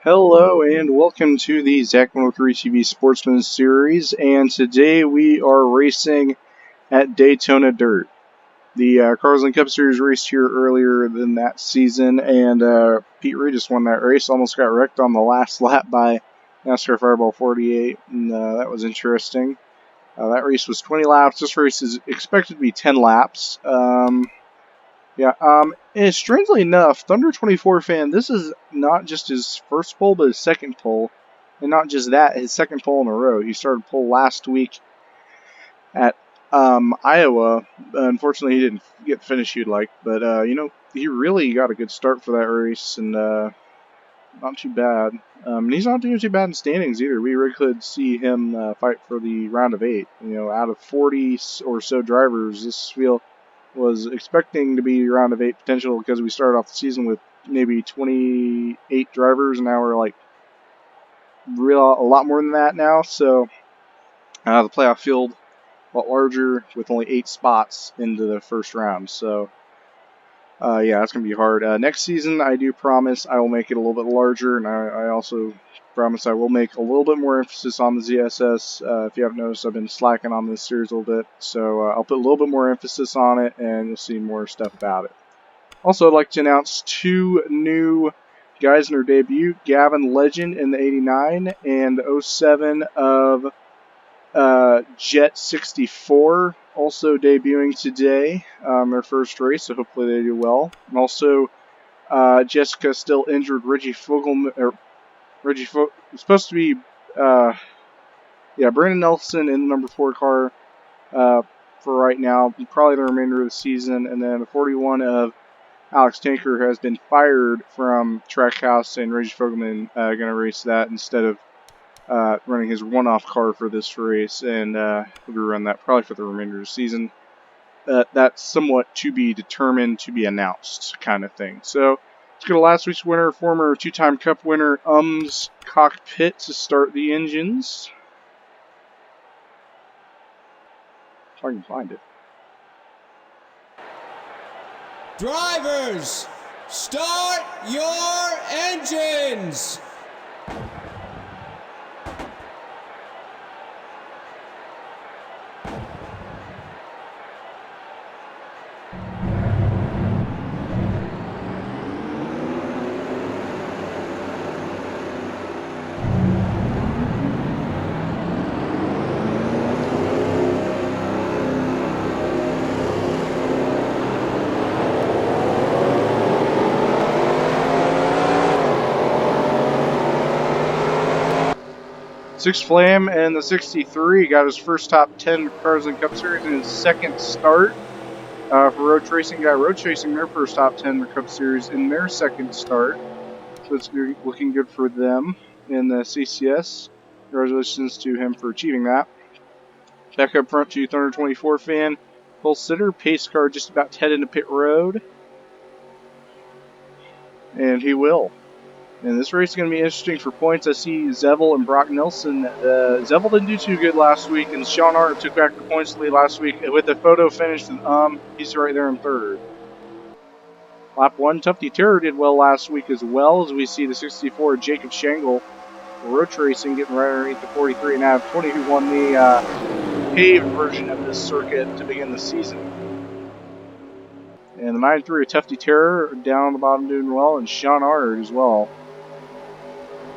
Hello and welcome to the Zach 103 TV Sportsman Series, and today we are racing at Daytona Dirt. The Carlson Cup Series raced here earlier than that season, and Pete Reed just won that race. Almost got wrecked on the last lap by NASCAR Fireball 48, and that was interesting. That race was 20 laps. This race is expected to be 10 laps. And strangely enough, Thunder24 fan, this is not just his first pole, but his second pole. And not just that, his second pole in a row. He started pole last week at Iowa. Unfortunately, he didn't get the finish he'd like, but, he really got a good start for that race, and not too bad. And he's not doing too bad in standings either. We really could see him fight for the round of 8. Out of 40 or so drivers, this field was expecting to be round of 8 potential because we started off the season with maybe 28 drivers, and now we're like a lot more than that now. So the playoff field a lot larger with only 8 spots into the first round. So that's going to be hard. Next season, I do promise I will make it a little bit larger, and I also promise I will make a little bit more emphasis on the ZSS. If you haven't noticed, I've been slacking on this series a little bit, so I'll put a little bit more emphasis on it, and you'll see more stuff about it. Also, I'd like to announce 2 new guys in their debut. Gavin Legend in the 89 and the 07 of Jet 64 also debuting today, their first race, so hopefully they do well. And also, Jessica still injured. Reggie Fogelman, supposed to be, Brandon Nelson in the number 4 car for right now, probably the remainder of the season. And then the 41 of Alex Tanker has been fired from Trackhouse, and Reggie Fogelman going to race that instead of running his one-off car for this race, and he'll be running that probably for the remainder of the season. That's somewhat to be determined, to be announced kind of thing. So let's go to last week's winner, former 2-time Cup winner, Cockpit, to start the engines. If I can find it. Drivers, start your engines! Six Flame and the 63 got his first top 10 Carlson Cup Series in his second start. For Road Racing, their first top 10 Cup Series in their second start. So it's looking good for them in the CCS. Congratulations to him for achieving that. Back up front to Thunder24 fan, Cole Sitter, pace car just about to head into pit road. And he will. And this race is going to be interesting for points. I see Zevel and Brock Nelson. Zevel didn't do too good last week, and Sean Hart took back the points lead last week with the photo finish. And he's right there in third. Lap 1, Tufty Terror did well last week as well, as we see the 64 Jacob Shangle Road Racing getting right underneath the 43 and out of 20, who won the paved version of this circuit to begin the season. And the 93 Tufty Terror down on the bottom doing well, and Sean Hart as well.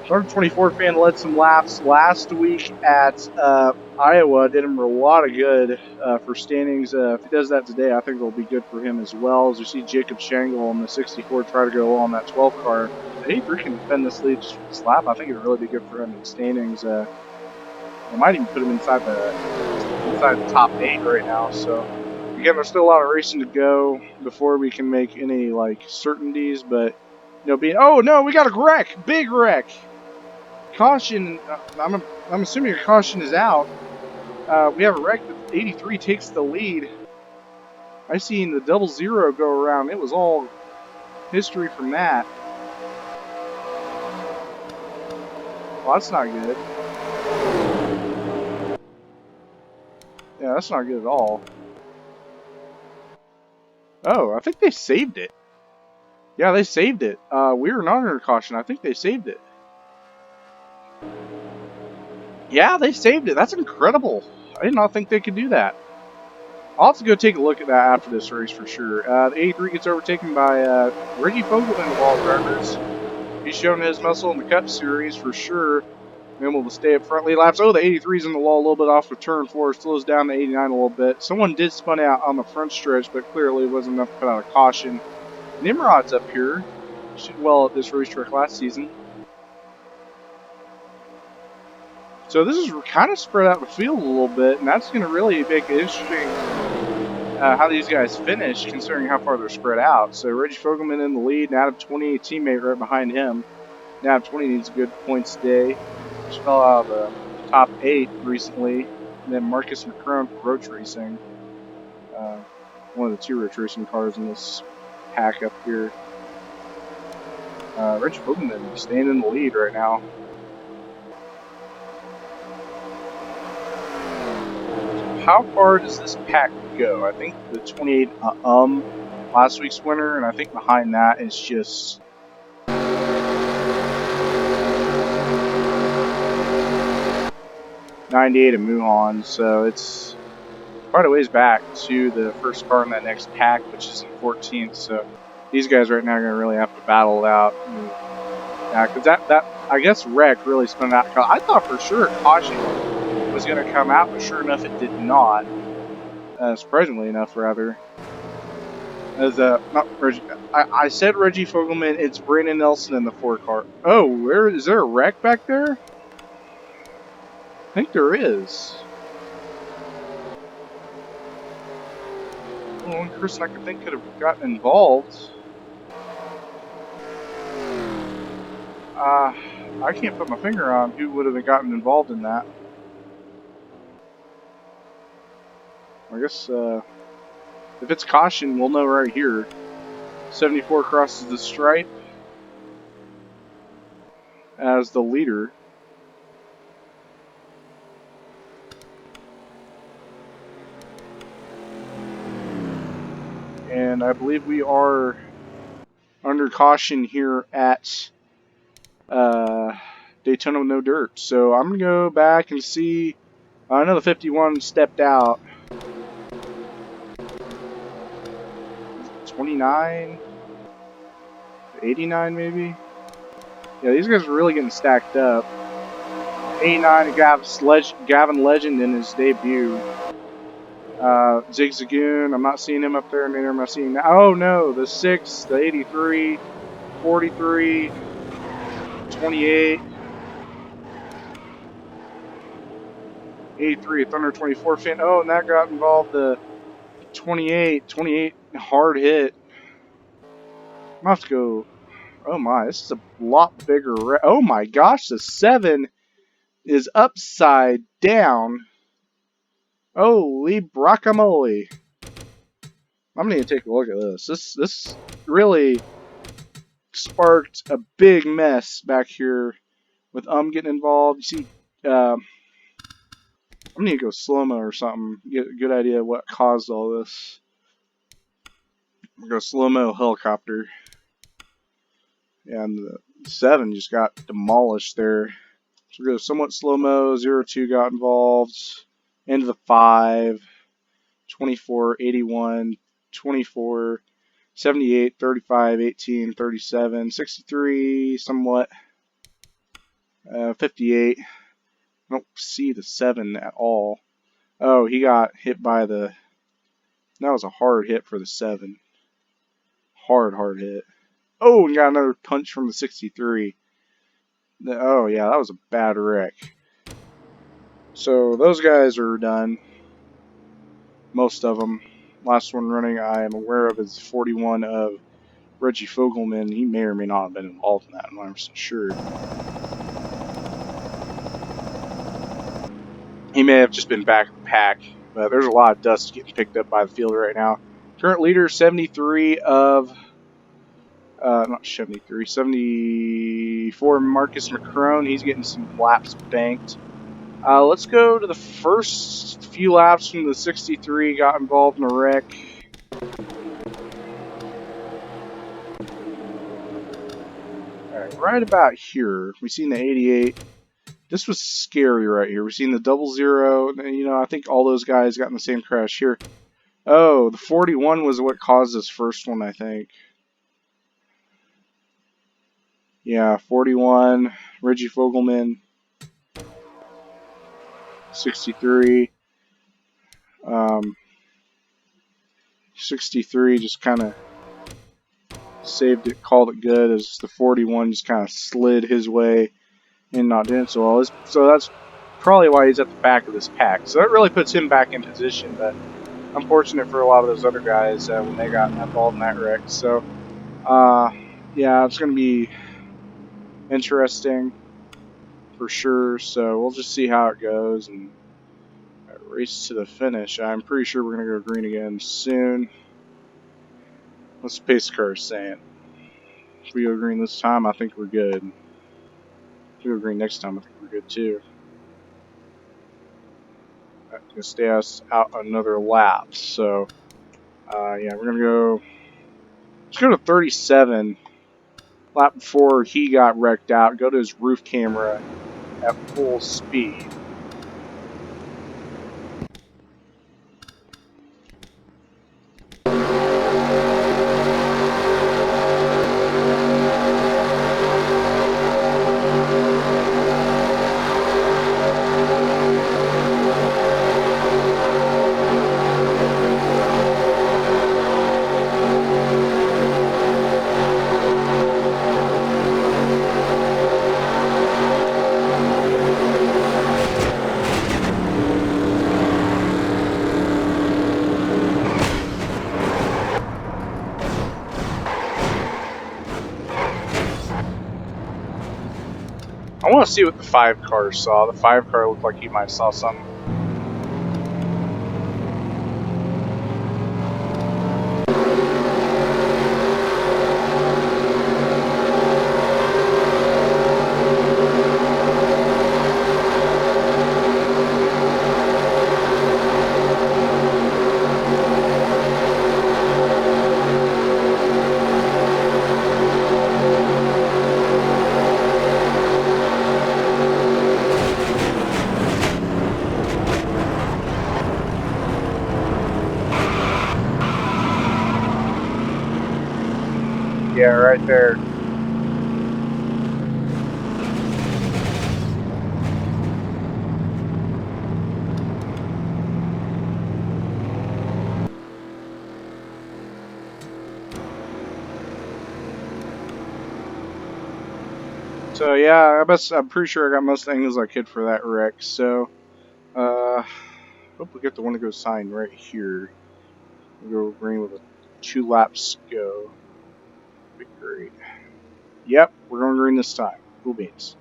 Thunder24 fan led some laps last week at Iowa. Did him a lot of good for standings. If he does that today, I think it'll be good for him as well. As you see Jacob Shangle on the 64 try to go on that 12 car. If 83 can defend this lead just for this lap, I think it would really be good for him in standings. It might even put him inside the top 8 right now. So again, there's still a lot of racing to go before we can make any certainties. But oh no, we got a wreck, big wreck. Caution, I'm assuming a caution is out. We have a wreck, but 83 takes the lead. I seen the 00 go around. It was all history from that. Well, that's not good. Yeah, that's not good at all. Oh, I think they saved it. Yeah, they saved it. We were not under caution. I think they saved it. Yeah, they saved it. That's incredible. I did not think they could do that. I'll have to go take a look at that after this race for sure. The 83 gets overtaken by Reggie Fogelman of all drivers. He's shown his muscle in the Cup Series for sure. Able to stay up front lead laps. Oh, the 83's in the wall a little bit off of turn 4. Slows down the 89 a little bit. Someone did spun out on the front stretch, but clearly wasn't enough to put out a caution. Nimrod's up here. She did well at this racetrack last season. So this is kind of spread out the field a little bit, and that's going to really make it interesting how these guys finish, considering how far they're spread out. So Reggie Fogelman in the lead, and Adam 20, teammate right behind him. Now 20 needs a good points day. Just fell out of the top 8 recently. And then Marcus McCrone for Roach Racing. One of the 2 Roach Racing cars in this pack up here. Reggie Fogelman staying in the lead right now. How far does this pack go? I think the 28 last week's winner, and I think behind that is just 98 of Muhan, so it's quite a ways back to the first car in that next pack, which is in 14th. So these guys right now are going to really have to battle it out. Yeah, because that I guess wreck really spun out. I thought for sure caution was going to come out, but sure enough, it did not. Surprisingly enough, rather. As not Reggie, I said Reggie Fogelman. It's Brandon Nelson in the 4 car. Oh, where is there a wreck back there? I think there is. Well, one person I could think could have gotten involved. I can't put my finger on who would have gotten involved in that. I guess if it's caution, we'll know right here. 74 crosses the stripe as the leader. And I believe we are under caution here at Daytona No Dirt. So I'm going to go back and see. I know the 51 stepped out. 29? 89 maybe? Yeah, these guys are really getting stacked up. 89, Gavin Legend in his debut. Zigzagoon, I'm not seeing him up there. Neither am I seeing. Oh no, the 6, the 83, 43, 28, 83, Thunder 24 fin. Oh, and that got involved. The 28 hard hit. I'm gonna have to go. Oh my, this is a lot bigger. Oh my gosh, the 7 is upside down. Holy guacamole. I'm gonna take a look at this. This really sparked a big mess back here with getting involved. You see, I'm gonna go slow-mo or something. Get a good idea of what caused all this. I'm gonna go slow-mo helicopter. And the 7 just got demolished there. So we go somewhat slow-mo. 02 got involved. Into the 5. 24, 81, 24, 78, 35, 18, 37, 63, somewhat. 58. I don't see the 7 at all. Oh, he got hit by the... That was a hard hit for the 7. Hard hit. Oh, and got another punch from the 63. Oh, yeah, that was a bad wreck. So, those guys are done. Most of them. Last one running I am aware of is 41 of Reggie Fogelman. He may or may not have been involved in that. I'm not sure. He may have just been back in the pack, but there's a lot of dust getting picked up by the field right now. Current leader 73 of, not 73, 74 Marcus McCrone. He's getting some laps banked. Let's go to the first few laps from the 63. Got involved in a wreck. Alright, right about here, we seen the 88. This was scary right here. We've seen the 00, and you know, I think all those guys got in the same crash here. Oh, the 41 was what caused this first one, I think. Yeah, 41, Reggie Fogelman, 63. 63 just kind of saved it, called it good, as the 41 just kind of slid his way and not doing so well. So that's probably why he's at the back of this pack. So that really puts him back in position, but unfortunate for a lot of those other guys when they got involved in that wreck. So, yeah, it's going to be interesting for sure. So we'll just see how it goes and race to the finish. I'm pretty sure we're going to go green again soon. What's the pace car saying? If we go green this time, I think we're good. If we go green next time, I think we're good too. That's going to stay us out another lap. So, yeah, we're going to go. Let's go to 37. Lap before he got wrecked out. Go to his roof camera at full speed. I want to see what the 5 car saw. The 5 car looked like he might saw something. Yeah, right there. So yeah, I'm pretty sure I got most angles I could for that wreck. So, hope we get the one to go sign right here. We'll go green with a 2 laps go. Be great. Yep, we're going green this time. Cool beans.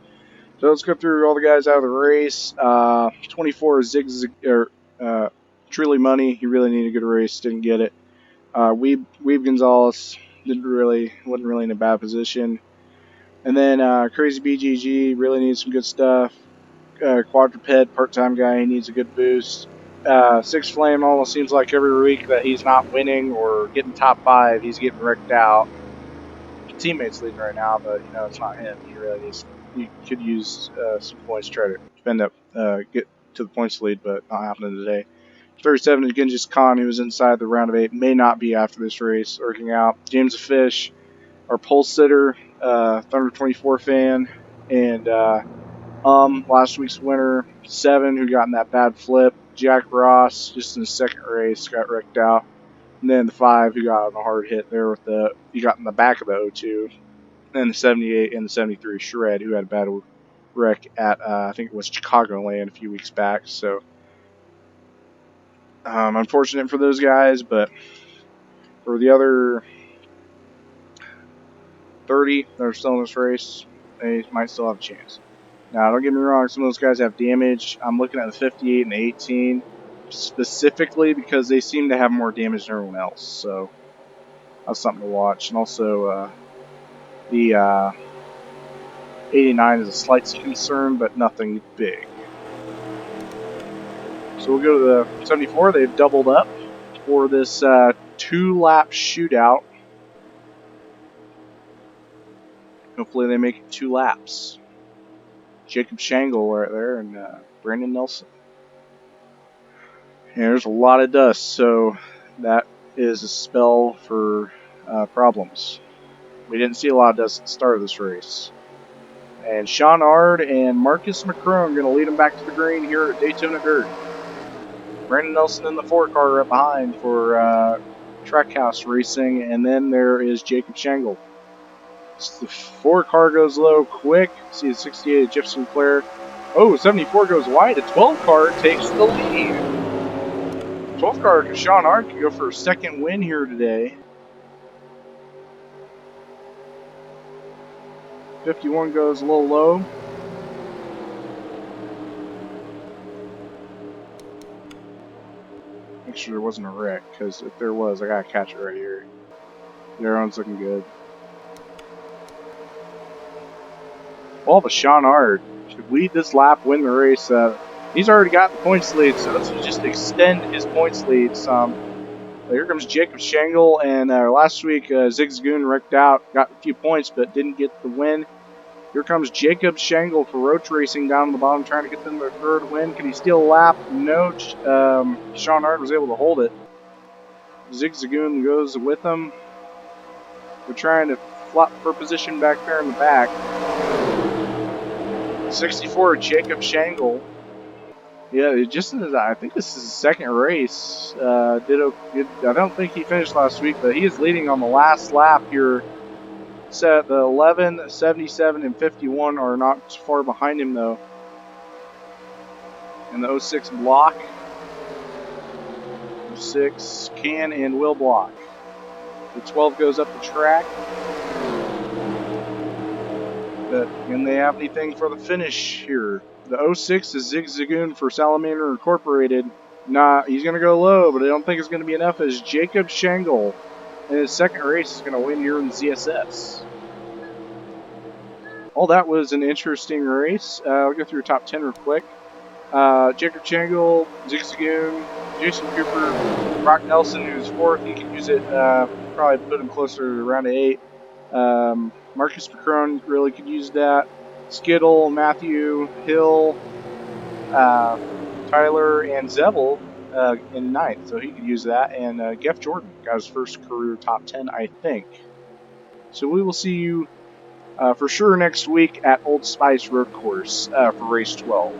So let's go through all the guys out of the race. 24 Truly Money. He really needed a good race, didn't get it. Weeb Gonzalez wasn't really in a bad position. And then Crazy BGG really needs some good stuff. Quadruped, part-time guy, he needs a good boost. Six Flame almost seems like every week that he's not winning or getting top 5, he's getting wrecked out. Teammates leading right now, but you know it's not him. He could use some points to try to defend up, get to the points lead, but not happening today. 37 is Genghis Khan, who was inside the round of 8, may not be after this race, working out. James the Fish, our pole sitter, Thunder 24 fan, and last week's winner, 7, who got in that bad flip. Jack Ross, just in his second race, got wrecked out. And then the 5, who got on a hard hit there he got in the back of the 02. And the 78 and the 73 Shred, who had a bad wreck at, I think it was Chicagoland a few weeks back. So, unfortunate for those guys, but for the other 30 that are still in this race, they might still have a chance. Now, don't get me wrong, some of those guys have damage. I'm looking at the 58 and the 18 specifically because they seem to have more damage than everyone else. So, that's something to watch. And also, the 89 is a slight concern, but nothing big. So we'll go to the 74. They've doubled up for this 2-lap shootout. Hopefully they make it 2 laps. Jacob Shangle right there, and Brandon Nelson. And there's a lot of dust, so that is a spell for problems. We didn't see a lot of dust at the start of this race. And Sean Ard and Marcus McCrone going to lead them back to the green here at Daytona Dirt. Brandon Nelson in the 4-car right behind for Trackhouse Racing, and then there is Jacob Shangle. The 4-car goes low quick. See the 68 Jeff Sinclair. Oh, 74 goes wide. The 12-car takes the lead. 12-car Sean Ard can go for a second win here today. 51 goes a little low. Make sure there wasn't a wreck, because if there was, I gotta catch it right here. Everyone's looking good. Well, but Sean Ard should lead this lap, win the race. He's already got the points lead, so this will just extend his points lead some. Here comes Jacob Shangle, and last week Zig Zagoon wrecked out, got a few points, but didn't get the win. Here comes Jacob Shangle for Roach Racing down the bottom, trying to get them their third win. Can he steal a lap? No. Sean Ard was able to hold it. Zig Zagoon goes with him. They're trying to flop for position back there in the back. 64 Jacob Shangle. Yeah, I think this is his second race. I don't think he finished last week, but he is leading on the last lap here. The 11, 77, and 51 are not far behind him, though. And the 06 block. 06 can and will block. The 12 goes up the track. But can they have anything for the finish here? The 06 is Zig Zagoon for Salamander Incorporated. He's going to go low, but I don't think it's going to be enough as Jacob Shangle in his second race is going to win here in ZSS. Well, that was an interesting race. I'll go through the top 10 real quick. Jacob Shangle, Zig Zagoon, Jason Cooper, Brock Nelson, who's fourth. He could use it, probably put him closer to round 8. Marcus McCrone really could use that. Skittle, Matthew, Hill, Tyler, and Zebel in ninth, so he could use that. And Geoff Jordan got his first career top 10, I think. So we will see you for sure next week at Old Spice Road Course for race 12.